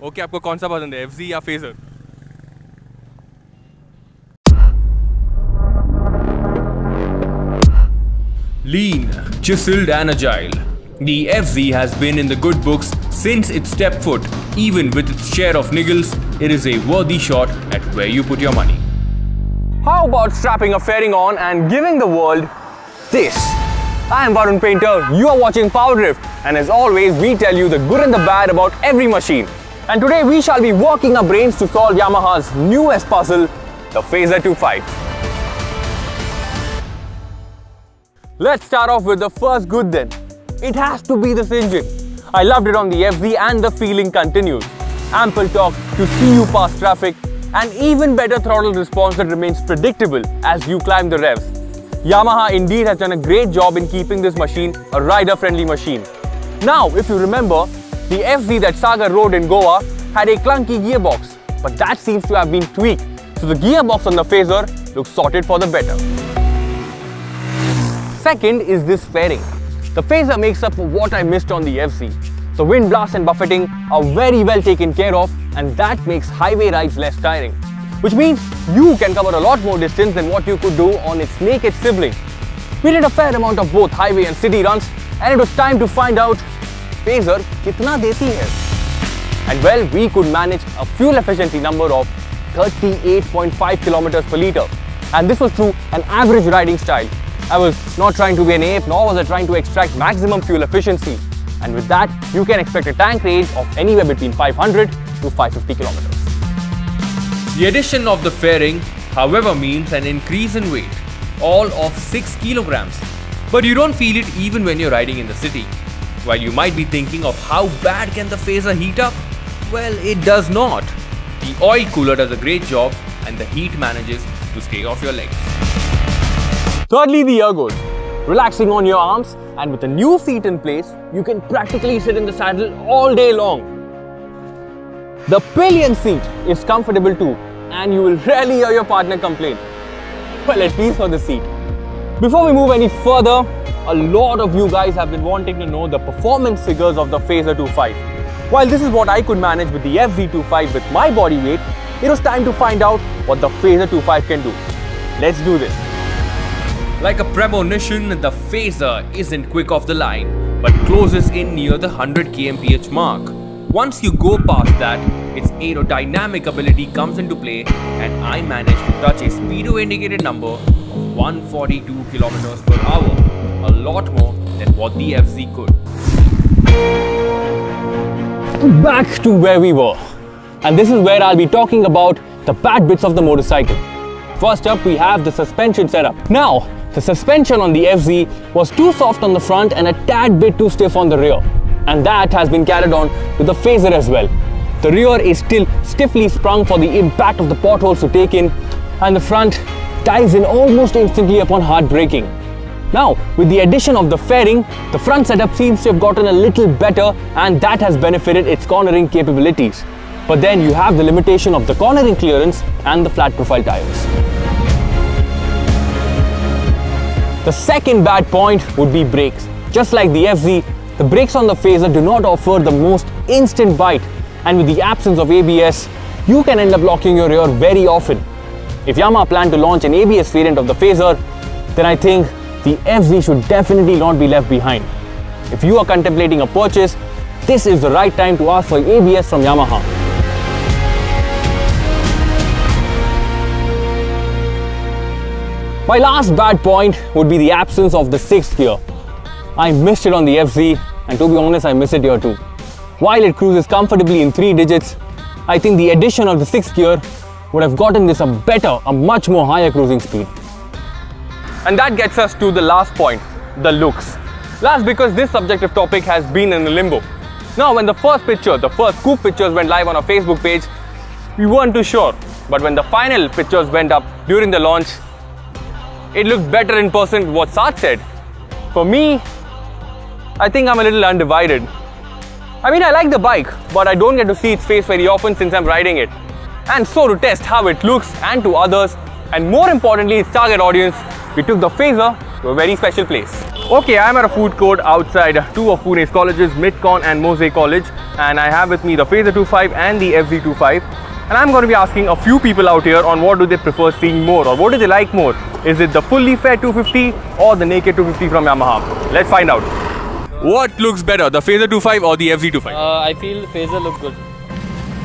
Okay, आपको कौन सा पसंद है, FZ या Fazer? Lean, chiseled and agile, the FZ has been in the good books since its stepped foot. Even with its share of niggles, it is a worthy shot at where you put your money. How about strapping a fairing on and giving the world this? I am Varun Painter, you are watching PowerDrift, and as always we tell you the good and the bad about every machine. And today we shall be working our brains to solve Yamaha's newest puzzle, the Fazer 25. Let's start off with the first good then. It has to be this engine. I loved it on the FZ and the feeling continues. Ample torque to see you past traffic and even better throttle response that remains predictable as you climb the revs. Yamaha indeed has done a great job in keeping this machine a rider-friendly machine. Now, if you remember, the FZ that Sagar rode in Goa had a clunky gearbox, but that seems to have been tweaked, so the gearbox on the Fazer looks sorted for the better. Second is this fairing. The Fazer makes up for what I missed on the FZ. The wind blast and buffeting are very well taken care of, and that makes highway rides less tiring. Which means you can cover a lot more distance than what you could do on its naked sibling. We did a fair amount of both highway and city runs, and it was time to find out Fazer kitna deti hai. And well, we could manage a fuel efficiency number of 38.5 kilometers per liter. And this was through an average riding style. I was not trying to be an ape, nor was I trying to extract maximum fuel efficiency. And with that, you can expect a tank range of anywhere between 500 to 550 kilometers. The addition of the fairing, however, means an increase in weight, all of 6 kilograms. But you don't feel it even when you're riding in the city. While you might be thinking of how bad can the Fazer heat up? Well, it does not. The oil cooler does a great job and the heat manages to stay off your legs. Thirdly, the ergos. Relaxing on your arms, and with a new seat in place, you can practically sit in the saddle all day long. The pillion seat is comfortable too, and you will rarely hear your partner complain. Well, at least for the seat. Before we move any further, a lot of you guys have been wanting to know the performance figures of the Fazer 25. While this is what I could manage with the FZ 25 with my body weight, it was time to find out what the Fazer 25 can do. Let's do this. Like a premonition, the Fazer isn't quick off the line, but closes in near the 100 kmph mark. Once you go past that, its aerodynamic ability comes into play, and I managed to touch a speedo indicated number of 142 km per hour, a lot more than what the FZ could. Back to where we were, and this is where I'll be talking about the bad bits of the motorcycle. First up, we have the suspension setup. Now, the suspension on the FZ was too soft on the front and a tad bit too stiff on the rear. And that has been carried on with the Fazer as well. The rear is still stiffly sprung for the impact of the potholes to take in, and the front dives in almost instantly upon hard braking. Now, with the addition of the fairing, the front setup seems to have gotten a little better, and that has benefited its cornering capabilities. But then you have the limitation of the cornering clearance and the flat profile tires. The second bad point would be brakes. Just like the FZ, the brakes on the Fazer do not offer the most instant bite, and with the absence of ABS, you can end up locking your rear very often. If Yamaha plan to launch an ABS variant of the Fazer, then I think the FZ should definitely not be left behind. If you are contemplating a purchase, this is the right time to ask for ABS from Yamaha. My last bad point would be the absence of the 6th gear. I missed it on the FZ, and to be honest, I miss it here too. While it cruises comfortably in 3 digits, I think the addition of the 6th gear would have gotten this a much more higher cruising speed. And that gets us to the last point, the looks. Last, because this subjective topic has been in limbo. Now, when the first scoop pictures went live on our Facebook page, we weren't too sure. But when the final pictures went up during the launch, it looked better in person, what Sat said. For me, I think I'm a little undivided. I mean, I like the bike, but I don't get to see its face very often since I'm riding it. And so to test how it looks and to others, and more importantly its target audience, we took the Fazer to a very special place. Okay, I'm at a food court outside two of Pune's colleges, Midcon and Mosaic College, and I have with me the Fazer 2.5 and the FZ 2.5, and I'm going to be asking a few people out here on what do they prefer seeing more, or what do they like more. Is it the fully fed 250 or the naked 250 from Yamaha? Let's find out. What looks better, the Fazer 2.5 or the FZ 2.5? I feel Fazer look good.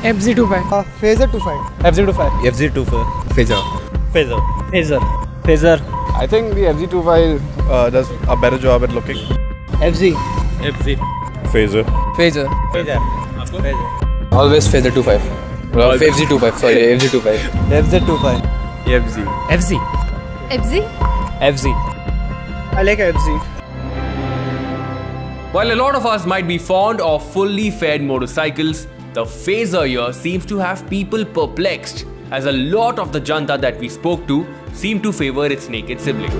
FZ 2.5. Fazer 2.5. FZ 2.5. FZ 2.5. Fazer. Fazer. I think the FZ 2.5 does a better job at looking. FZ. Fazer. Fazer. Always Fazer 2.5. FZ 2.5, sorry, FZ 2.5. FZ 2.5. FZ. FZ. I like FZ. While a lot of us might be fond of fully fed motorcycles, the Fazer here seems to have people perplexed, as a lot of the janta that we spoke to seem to favor its naked sibling.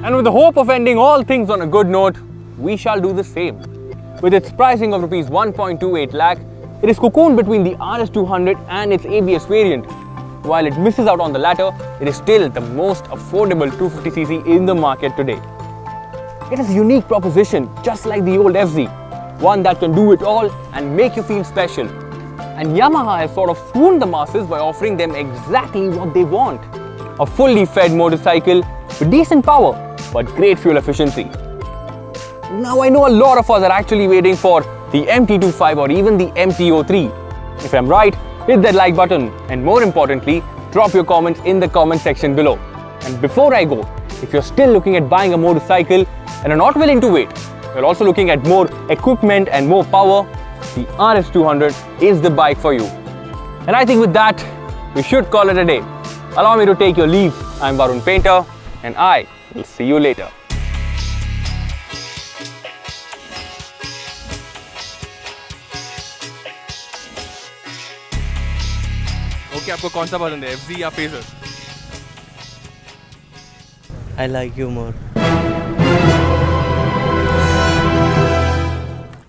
And with the hope of ending all things on a good note, we shall do the same. With its pricing of Rs 1.28 lakh, it is cocooned between the RS200 and its ABS variant. While it misses out on the latter, it is still the most affordable 250cc in the market today. It is a unique proposition, just like the old FZ, one that can do it all and make you feel special. And Yamaha has sort of swooned the masses by offering them exactly what they want. A fully fed motorcycle with decent power, but great fuel efficiency. Now I know a lot of us are actually waiting for the MT25 or even the MT03. If I'm right, hit that like button, and more importantly, drop your comments in the comment section below. And before I go, if you're still looking at buying a motorcycle and are not willing to wait, you're also looking at more equipment and more power, the RS200 is the bike for you. And I think with that, we should call it a day. Allow me to take your leave. I'm Varun Painter, and I will see you later. Okay, आपको कौन सा पसंद है, FZ या Fazer? I like you more.